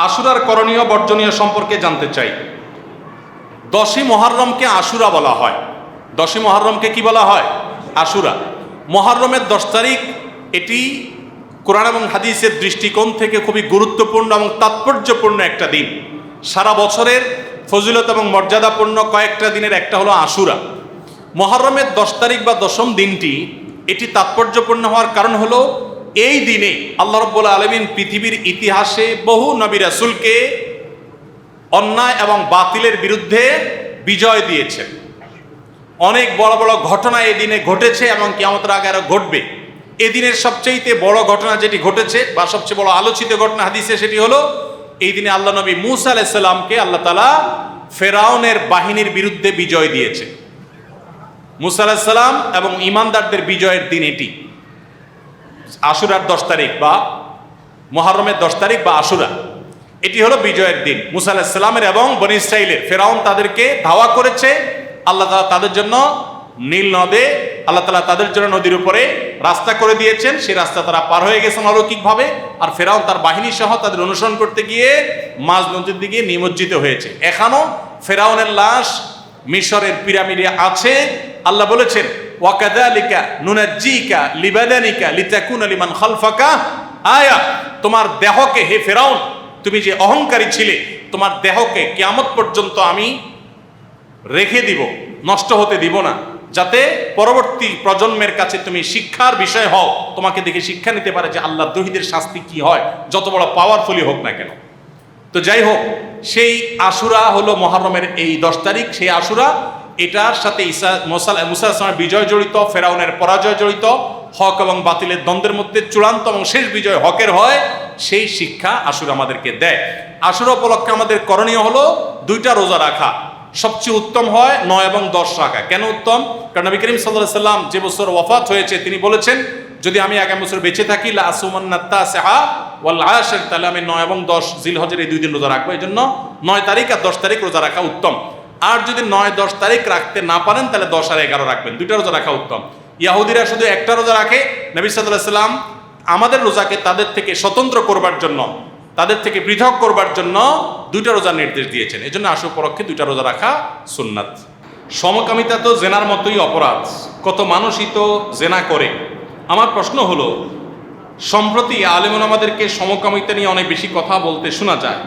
আশুরার করণীয় বর্জনীয় সম্পর্কে জানতে চাই। 10ই মুহররমকে আশুরা বলা হয়। 10ই মুহররমকে কি বলা হয়? আশুরা। মুহররমের 10 তারিখ এটি কোরআন এবং হাদিসের দৃষ্টিকোণ থেকে খুবই গুরুত্বপূর্ণ এবং তাৎপর্যপূর্ণ একটা দিন। সারা বছরের ফজিলত এবং মর্যাদাপূর্ণ কয়েকটা দিনের একটা হলো আশুরা। মুহররমের 10 তারিখ বা 10ম দিনটি এটি তাৎপর্যপূর্ণ হওয়ার কারণ হলো এই দিনে আল্লাহ রাব্বুল আলামিন পৃথিবীর ইতিহাসে বহু নবী রাসূলকে অন্যায় এবং বাতিলের বিরুদ্ধে বিজয় দিয়েছেন। অনেক বড় বড় ঘটনা এই দিনে ঘটেছে এবং কিয়ামতের আগে আরো ঘটবে। এই দিনের সবচেয়ে বড় ঘটনা যেটি ঘটেছে বা সবচেয়ে বড় আলোচিত ঘটনা হাদিসে সেটি হলো এই দিনে আল্লাহ নবী মূসা আলাইহিস সালামকে আল্লাহ তাআলা ফেরাউনের বাহিনীর বিরুদ্ধে বিজয় দিয়েছে। মূসা আলাইহিস সালাম এবং ঈমানদারদের বিজয়ের দিন এটি। আশুরার 10 তারিখ বা মুহররমের 10 তারিখ বা আশুরা, এটি হলো বিজয়ের দিন মূসা আলাইহিস সালামের এবং বনী ইসরাইলের। ফেরাউন তাদেরকে ধাওয়া করেছে, আল্লাহ তাআলা তাদের জন্য নীল নদে আল্লাহ তাআলা তাদের জন্য নদীর উপরে রাস্তা করে দিয়েছেন। সেই রাস্তা তারা পার হয়ে গেছেন অলৌকিকভাবে। আর ফেরাউন তার বাহিনী সহ তাদের অনুসরণ করতে গিয়ে মাঝ নদীর দিকে নিমজ্জিত হয়েছে। এখনো ফেরাউনের লাশ মিশরের পিরামিডে আছে। আল্লাহ বলেছেন ওয়াকাযালিকা নুনাজ্জিকা লিবাদানিকা লিতাকুনা লিমান খালফাকা আয়া, তোমার দেহকে হে ফেরাউন, তুমি যে অহংকারী ছিলে, তোমার দেহকে কিয়ামত পর্যন্ত আমি রেখে দিব, নষ্ট হতে দিব না, যাতে পরবর্তী প্রজন্মের কাছে তুমি শিক্ষার বিষয় হও, তোমাকে দেখে শিক্ষা নিতে পারে যে আল্লাহ দ্রোহীদের শাস্তি কি হয়, যত বড় পাওয়ারফুলি হোক না কেন। তো যাই হোক, সেই আশুরা হলো মুহররমের এই 10 তারিখ। সেই আশুরা, এটার সাথে মূসা আলাইহিস সালামের বিজয় জড়িত, ফেরাউনের পরাজয় জড়িত, হক এবং বাতিলের দ্বন্দ্বের মধ্যে চূড়ান্ত এবং শেষ বিজয় হকের হয়। সেই শিক্ষা আশুরা আমাদেরকে দেয়। আশুরা উপলক্ষে আমাদের করণীয় হলো 2টা রোজা রাখা। সবচেয়ে উত্তম হয় 9 এবং 10 রাখা। কেন উত্তম? কারণ নবী করিম সাল্লাল্লাহু আলাইহি সাল্লাম যে বছর ওয়াফাত হয়েছে তিনি বলেছেন, যদি আমি আগামী বছর বেঁচে থাকি লা আসুমান্নাত তাসিআ ওয়াল আশর, তাহলে আমি 9 এবং 10 জিলহজের এই 2 দিন রোজা রাখবো। এই জন্য 9 তারিখ আর 10 তারিখ রোজা রাখা উত্তম। আর যদি 9-10 তারিখ রাখতে না পারেন তাহলে 10 আর 11 রাখবেন। 2টা রোজা রাখা উত্তম। ইহুদিরা শুধু একটা রোজা রাখে। নবী সাল্লাল্লাহু আলাইহি সাল্লাম আমাদের রোজাকে তাদের থেকে স্বতন্ত্র করবার জন্য, তাদের থেকে পৃথক করবার জন্য 2টা রোজার নির্দেশ দিয়েছেন। এই জন্য আশু উপলক্ষে 2টা রোজা রাখা সুন্নাত। সমকামিতা তো জেনার মতোই অপরাধ। কত মানুষই তো জেনা করে। আমার প্রশ্ন হলো, সম্প্রতি আলেম ওলামাদেরকে সমকামিতা নিয়ে অনেক বেশি কথা বলতে শোনা যায়।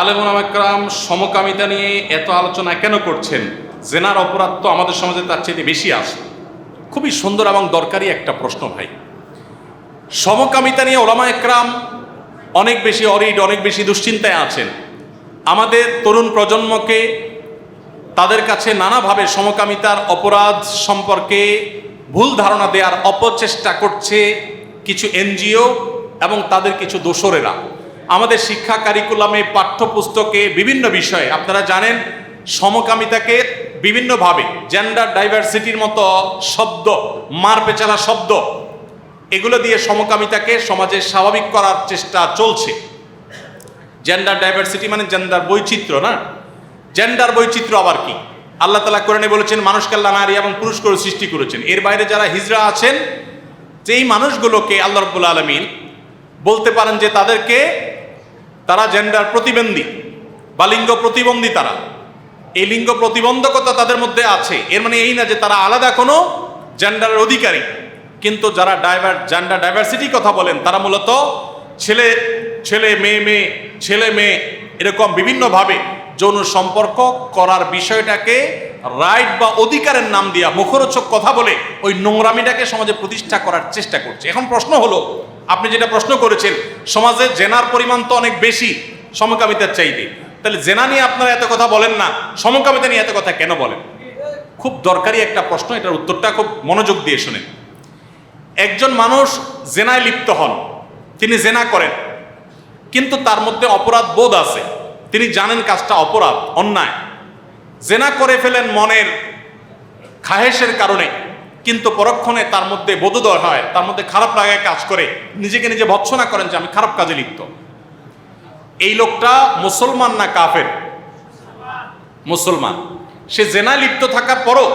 আলেম ওলামা কেরাম সমকামিতা নিয়ে এত আলোচনা কেন করছেন? জেনার অপরাধ তো আমাদের সমাজে তার চেয়ে বেশি আছে। খুবই সুন্দর এবং দরকারি একটা প্রশ্ন ভাই। সমকামিতা নিয়ে ওলামা একরাম অনেক বেশি অরিড, অনেক বেশি দুশ্চিন্তায় আছেন। আমাদের তরুণ প্রজন্মকে তাদের কাছে নানাভাবে সমকামিতার অপরাধ সম্পর্কে ভুল ধারণা দেওয়ার অপচেষ্টা করছে কিছু এনজিও এবং তাদের কিছু দোসরেরা। আমাদের শিক্ষা কারিকুলামে, পাঠ্যপুস্তকে বিভিন্ন বিষয়ে আপনারা জানেন সমকামিতাকে বিভিন্নভাবে জেন্ডার ডাইভার্সিটির মতো শব্দ, মার পেঁচালা শব্দ, এগুলো দিয়ে সমকামিতাকে সমাজে স্বাভাবিক করার চেষ্টা চলছে। জেন্ডার ডাইভার্সিটি মানে জেন্ডার বৈচিত্র্য না? জেন্ডার বৈচিত্র্য আবার কি? আল্লাহ তাআলা কোরআনে বলেছেন মানুষকে আল্লাহ নারী এবং পুরুষ করে সৃষ্টি করেছেন। এর বাইরে যারা হিজড়া আছেন, যেই মানুষগুলোকে আল্লাহ রাব্বুল আলামিন বলতে পারেন যে তারা জেন্ডার প্রতিবন্ধী বা লিঙ্গ প্রতিবন্ধী, তারা এই লিঙ্গ প্রতিবন্ধকতা তাদের মধ্যে আছে। এর মানে এই না যে তারা আলাদা কোনো জেন্ডারের অধিকারী। কিন্তু যারা জেন্ডার ডাইভার্সিটি কথা বলেন তারা মূলত ছেলে ছেলে, মেয়ে মেয়ে, ছেলে মেয়ে, এরকম বিভিন্নভাবে যৌন সম্পর্ক করার বিষয়টাকে রাইট বা অধিকারের নাম দিয়া মুখরোচক কথা বলে ওই নোংরামিটাকে সমাজে প্রতিষ্ঠা করার চেষ্টা করছে। এখন প্রশ্ন হলো, আপনি যেটা প্রশ্ন করেছেন, সমাজে জেনার পরিমাণ তো অনেক বেশি সমকামিতার চাইতে, তাহলে জেনা নিয়ে আপনারা এত কথা বলেন না, সমকামিতা নিয়ে এত কথা কেন বলেন? খুব দরকারি একটা প্রশ্ন। এটার উত্তরটা খুব মনোযোগ দিয়ে শুনেন। একজন মানুষ জেনায় লিপ্ত হন, তিনি জেনা করেন, কিন্তু তার মধ্যে অপরাধ বোধ আছে, তিনি জানেন কাজটা অপরাধ, অন্যায়, জেনা করে ফেলেন মনের খাহেশের কারণে, কিন্তু পরক্ষণে তার মধ্যে বোধোদয় হয়, তার মধ্যে খারাপ লাগায় কাজ করে, নিজেকে নিজে ভৎসনা করেন যে আমি খারাপ কাজে লিপ্ত। এই লোকটা মুসলমান না কাফের? মুসলমান। সে জেনায় লিপ্ত থাকার পরও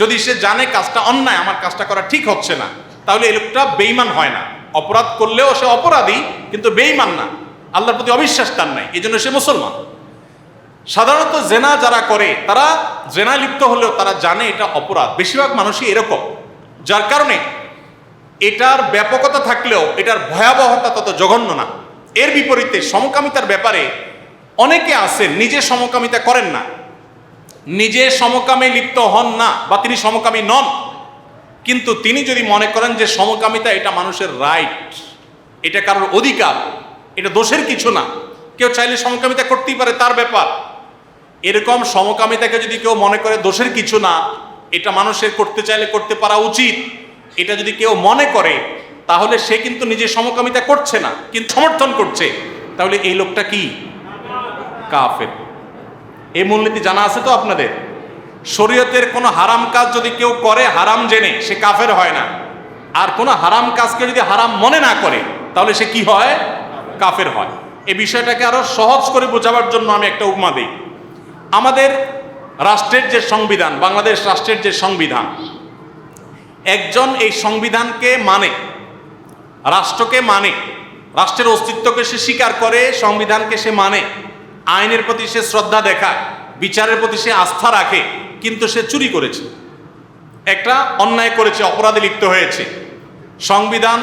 যদি সে জানে কাজটা অন্যায়, আমার কাজটা করা ঠিক হচ্ছে না, তাহলে এই লোকটা বেঈমান হয় না। অপরাধ করলেও সে অপরাধী, কিন্তু বেঈমান না। আল্লাহর প্রতি অবিশ্বাস তার নাই, এই জন্য সে মুসলমান। সাধারণত জেনা যারা করে তারা জেনা লিপ্ত হলেও তারা জানে এটা অপরাধ, বেশিরভাগ মানুষই এরকম, যার কারণে এটার ব্যাপকতা থাকলেও এটার ভয়াবহতা তত জঘন্য না। এর বিপরীতে সমকামিতার ব্যাপারে অনেকে আছেন নিজে সমকামিতা করেন না, নিজে সমকামে লিপ্ত হন না, বা তিনি সমকামী নন, কিন্তু তিনি যদি মনে করেন যে সমকামিতা এটা মানুষের রাইট, এটা কারোর অধিকার, এটা দোষের কিছু না, কেউ চাইলে সমকামিতা করতেই পারে, তার ব্যাপার, এরকম সমকামিতাকে যদি কেউ মনে করে দোষের কিছু না, এটা মানুষের করতে চাইলে করতে পারা উচিত, এটা যদি কেউ মনে করে, তাহলে সে কিন্তু নিজে সমকামিতা করছে না কিন্তু সমর্থন করছে, তাহলে এই লোকটা কি? কাফের। এই মূলনীতি জানা আছে তো আপনাদের? শরীয়তের কোনো হারাম কাজ যদি কেউ করে হারাম জেনে, সে কাফের হয় না, আর কোনো হারাম কাজকে যদি হারাম মনে না করে তাহলে সে কি হয়? কাফের হয়। এই বিষয়টাকে আরো সহজ করে বোঝাবার জন্য আমি একটা উপমা দিই। আমাদের রাষ্ট্রের যে সংবিধান, বাংলাদেশ রাষ্ট্রের যে সংবিধান, একজন এই সংবিধানকে মানে, রাষ্ট্রকে মানে, রাষ্ট্রের অস্তিত্বকে সে স্বীকার করে, সংবিধানকে সে মানে, আইনের প্রতি সে শ্রদ্ধা দেখায়, বিচারের প্রতি সে আস্থা রাখে, কিন্তু সে চুরি করেছে, একটা অন্যায় করেছে, অপরাধে লিপ্ত হয়েছে, সংবিধান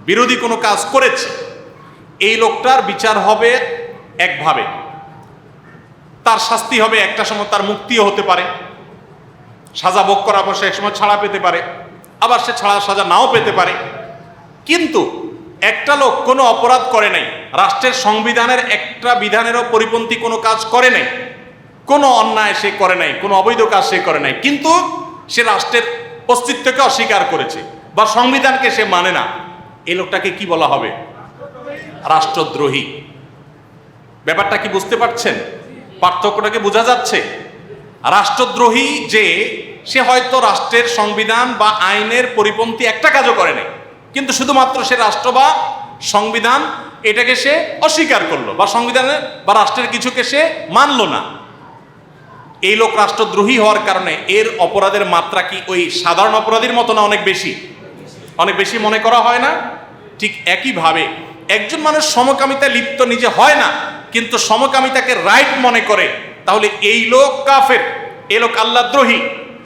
বিরোধী কোনো কাজ করেছে, এই লোকটার বিচার হবে একভাবে, তার শাস্তি হবে একটা সময়, তার মুক্তিও হতে পারে, সাজা ভোগ করার পর সে একসময় ছাড়া পেতে পারে, আবার সে ছাড়া সাজা নাও পেতে পারে। কিন্তু একটা লোক কোনো অপরাধ করে নাই, রাষ্ট্রের সংবিধানের একটা বিধানেরও পরিপন্থী কোনো কাজ করে নাই, কোনো অন্যায় সে করে নাই, কোনো অবৈধ কাজ সে করে নাই, কিন্তু সে রাষ্ট্রের অস্তিত্বকে অস্বীকার করেছে বা সংবিধানকে সে মানে না, এই লোকটাকে কি বলা হবে? রাষ্ট্রদ্রোহী। ব্যাপারটা কি বুঝতে পারছেন? পার্থক্যটাকে বোঝা যাচ্ছে? রাষ্ট্রদ্রোহী যে সে হয়তো রাষ্ট্রের সংবিধান বা আইনের পরিপন্থী একটা কাজও করে নাই, কিন্তু শুধুমাত্র সে রাষ্ট্র বা সংবিধান এটাকে সে অস্বীকার করলো, বা সংবিধানের বা রাষ্ট্রের কিছুকে সে মানলো না, এই লোক রাষ্ট্রদ্রোহী হওয়ার কারণে এর অপরাধের মাত্রা কি ওই সাধারণ অপরাধীর মতো না অনেক বেশি? অনেক বেশি মনে করা হয় না? ঠিক একইভাবে একজন মানুষ সমকামিতা লিপ্ত নিজে হয় না, কিন্তু সমকামিতাকে রাইট মনে করে, তাহলে এই লোক কাফের, এ লোক আল্লাহদ্রোহী,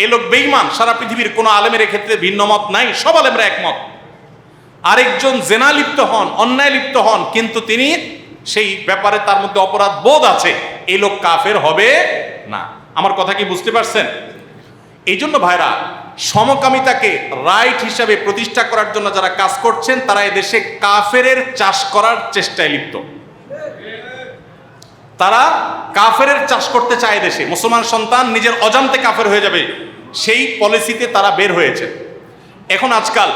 এ লোক বেঈমান। সারা পৃথিবীর কোনো আলেমের ক্ষেত্রে ভিন্ন মত নাই, সব আলেমরা একমত। আরেকজন জেনা লিপ্ত হন, অন্যায় লিপ্ত হন, কিন্তু তিনি সেই ব্যাপারে তার মধ্যে অপরাধ বোধ আছে, এই লোক কাফের হবে না। আমার কথা কি বুঝতে পারছেন? এই জন্য ভাইরা, সমকামিতাকে রাইট হিসাবে প্রতিষ্ঠা করার জন্য যারা কাজ করছেন তারা এদেশে কাফেরের চাষ করার চেষ্টায় লিপ্ত। তারা কাফেরের চাষ করতে চায় দেশে, মুসলমান সন্তান নিজের অজান্তে কাফের হয়ে যাবে, সেই পলিসিতে তারা বের হয়েছে। এখন আজকাল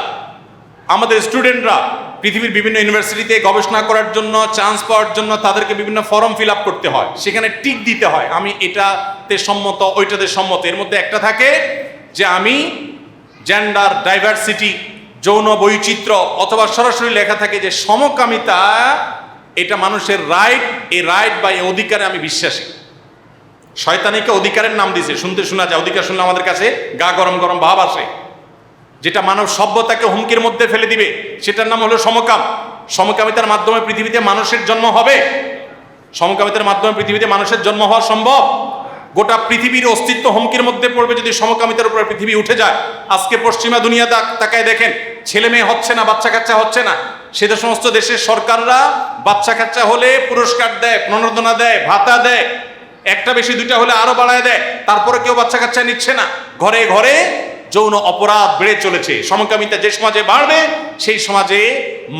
আমাদের স্টুডেন্টরা পৃথিবীর বিভিন্ন ইউনিভার্সিটিতে গবেষণা করার জন্য, চান্স পাওয়ার জন্য তাদেরকে বিভিন্ন ফর্ম ফিল আপ করতে হয়, সেখানে টিক দিতে হয় আমি এটাতে সম্মত, ওইটাতে সম্মত। এর মধ্যে একটা থাকে যে আমি জেন্ডার ডাইভার্সিটি, যৌন বৈচিত্র্য, অথবা সরাসরি লেখা থাকে যে সমকামিতা এটা মানুষের রাইট, এই রাইট বা এই অধিকারে আমি বিশ্বাসী। শয়তানিকে অধিকারের নাম দিয়েছে, শুনতে শোনা যায়, অধিকার শুনলে আমাদের কাছে গা গরম গরম ভাব আসে, যেটা মানব সভ্যতাকে হুমকির মধ্যে ফেলে দিবে, সেটার নাম হলো সমকাম। সমকামিতার মাধ্যমে পৃথিবীতে মানুষের জন্ম হবে? সমকামিতার মাধ্যমে পৃথিবীতে মানুষের জন্ম হওয়া সম্ভব? গোটা পৃথিবীর অস্তিত্ব হুমকির মধ্যে পড়বে যদি সমকামিতার উপরে পৃথিবী উঠে যায়। আজকে পশ্চিমা দুনিয়া তাকায় দেখেন, ছেলে মেয়ে হচ্ছে না, বাচ্চা কাচ্চা হচ্ছে না, সে সমস্ত দেশের সরকাররা বাচ্চা কাচ্চা হলে পুরস্কার দেয়, প্রণোদনা দেয়, ভাতা দেয়, একটা বেশি দুইটা হলে আরো বাড়ায় দেয়, তারপরে কেউ বাচ্চা কাচ্চা নিচ্ছে না। ঘরে ঘরে যৌন অপরাধ বেড়ে চলেছে। সমকামিতা যে সমাজে বাড়বে সেই সমাজে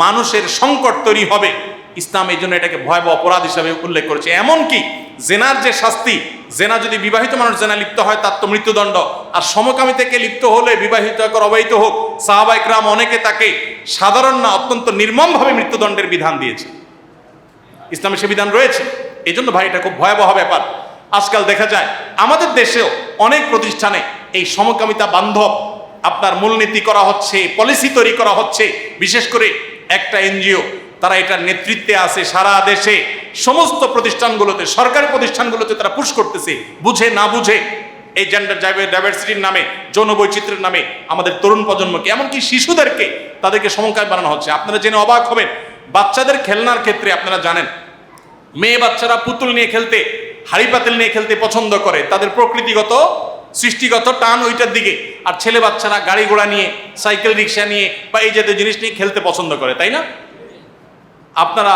মানুষের সংকট তৈরি হবে। ইসলাম এই জন্য এটাকে ভয়াবহ অপরাধ হিসাবে উল্লেখ করেছে। এমনকি জেনার যে শাস্তি, জেনা যদি বিবাহিত মানুষ জেনা লিপ্ত হয় তার তো মৃত্যুদণ্ড, আর সমকামিতাকে লিপ্ত হলে বিবাহিত হোক অবিবাহিত হোক, সাহাবা ইকরাম অনেকে তাকে সাধারণ না অত্যন্ত নির্মমভাবে মৃত্যুদণ্ডের বিধান দিয়েছে। ইসলামে সে বিধান রয়েছে। এই জন্য ভাই এটা খুব ভয়াবহ ব্যাপার। আজকাল দেখা যায় আমাদের দেশেও অনেক প্রতিষ্ঠানে এই সমকামিতা বান্ধব আপনার মূলনীতি করা হচ্ছে, পলিসি তৈরি করা হচ্ছে। বিশেষ করে একটা এনজিও, তারা এটার নেতৃত্বে আছে সারা দেশে সমস্ত প্রতিষ্ঠানগুলোতে, সরকারি প্রতিষ্ঠানগুলোতে তারা পুশ করতেছে, বুঝে না বুঝে এই জেন্ডার ডাইভার্সিটির নামে, যৌন বৈচিত্র্যের নামে আমাদের তরুণ প্রজন্মকে, এমনকি শিশুদেরকে তাদেরকে সমকামী বানানো হচ্ছে। আপনারা জেনে অবাক হবেন, বাচ্চাদের খেলনার ক্ষেত্রে আপনারা জানেন মেয়ে বাচ্চারা পুতুল নিয়ে খেলতে, হাড়ি পাতিল নিয়ে খেলতে পছন্দ করে, তাদের প্রকৃতিগত সৃষ্টিগত টান ওইটার দিকে। আর ছেলে বাচ্চারা গাড়ি ঘোড়া নিয়ে, সাইকেল রিক্সা নিয়ে বা এই জাতীয় জিনিস নিয়ে খেলতে পছন্দ করে, তাই না? আপনারা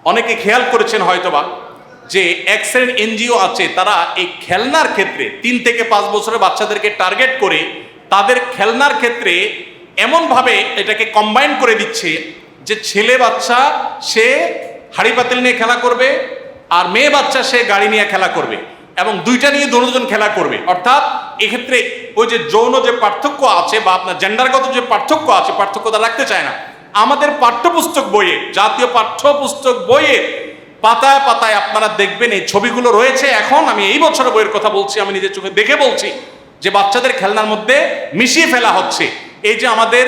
অনেকে খেয়াল করেছেন হয়তোবা যে এক শ্রেণীর এনজিও আছে, তারা এই খেলনার ক্ষেত্রে 3 থেকে 5 বছরের বাচ্চাদেরকে টার্গেট করে তাদের খেলনার ক্ষেত্রে এমনভাবে এটাকে কম্বাইন করে দিচ্ছে যে ছেলে বাচ্চা সে হাড়ি পাতিল নিয়ে খেলা করবে, আর মেয়ে বাচ্চা সে গাড়ি নিয়ে খেলা করবে, এবং দুইটা নিয়ে দুজন খেলা করবে। অর্থাৎ এক্ষেত্রে ওই যে যৌন যে পার্থক্য আছে বা আপনার জেন্ডারগত যে পার্থক্য আছে, পার্থক্যটা রাখতে চায় না। আমাদের পাঠ্যপুস্তক বইয়ে, জাতীয় পাঠ্যপুস্তক বইয়ে পাতায় পাতায় আপনারা দেখবেন এই ছবিগুলো রয়েছে। এখন আমি এই বছরের বইয়ের কথা বলছি, আমি নিজের চোখে দেখে বলছি যে বাচ্চাদের খেলনার মধ্যে মিশিয়ে ফেলা হচ্ছে। এই যে আমাদের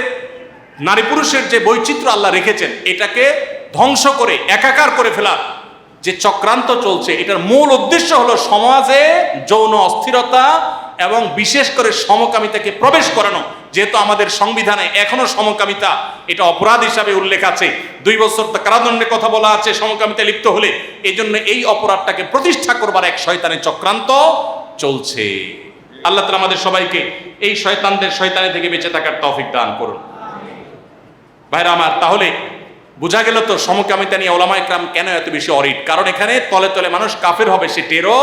নারী পুরুষের যে বৈচিত্র্য আল্লাহ রেখেছেন, এটাকে ধ্বংস করে একাকার করে ফেলার যে চক্রান্ত চলছে, এটার মূল উদ্দেশ্য হলো সমাজে যৌন অস্থিরতা এবং বিশেষ করে সমকামিতাকে প্রবেশ করানো। যেহেতু আমাদের সংবিধানে এখনো সমকামিতা এটা অপরাধ হিসাবে উল্লেখ আছে, 2 বছর কারাদণ্ডের কথা বলা আছে সমকামিতা লিপ্ত হলে। এই জন্য এই অপরাধটাকে প্রতিষ্ঠা করবার এক শয়তানের চক্রান্ত চলছে। আল্লাহ তাআলা আমাদের সবাইকে এই শয়তানি থেকে বেঁচে থাকার তৌফিক দান করুন। ভাইরা আমার, তাহলে বোঝা গেল তো সমকামিতা নিয়ে ওলামায়ে কেরাম কেন এত বেশি অরিড। কারণ এখানে তলে তলে মানুষ কাফের হবে, সে টেরও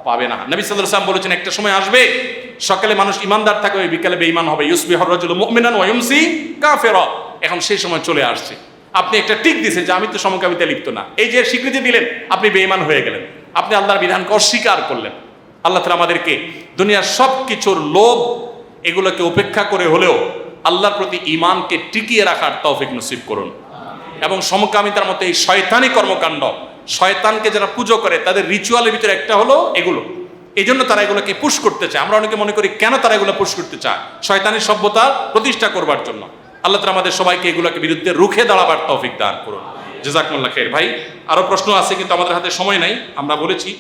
পাবে না। নবী সাল্লাল্লাহু আলাইহি ওয়াসাল্লাম বলেছেন একটা সময় আসবে সকালে মানুষ ইমানদার থাকবে, বিকালে বেঈমান হবে। ইউসবিহুর রাজুলু মুমিনান ওয়া ইউমসি কাফিরা। এখন সেই সময় চলে আসছে। আপনি একটা টিক দিয়েছেন যে আমি তো সমকামিতা লিপ্ত না, এই যে স্বীকৃতি দিলেন, আপনি বেঈমান হয়ে গেলেন, আপনি আল্লাহর বিধানকে অস্বীকার করলেন। আল্লাহ তাআলা আমাদেরকে দুনিয়ার সব কিছুর লোভ এগুলোকে উপেক্ষা করে হলেও আল্লাহর প্রতি ঈমানকে টিকিয়ে রাখার তৌফিক নসিব করুন। এবং সমকামিতার মতো এই শয়তানি কর্মকাণ্ড, শয়তানকে যারা পুজো করে তাদের রিচুয়ালের ভিতরে একটা হলো এগুলো। এই জন্য তারা এগুলোকে পুশ করতে চায়। আমরা অনেকে মনে করি কেন তারা এগুলো পুশ করতে চায়? শয়তানি সভ্যতার প্রতিষ্ঠা করবার জন্য। আল্লাহ তাআলা আমাদের সবাইকে এগুলোকে বিরুদ্ধে রুখে দাঁড়াবার তৌফিক দান করুন। জাযাকুমুল্লাহ খাইর। ভাই আরো প্রশ্ন আছে কিন্তু আমাদের হাতে সময় নাই, আমরা বলেছি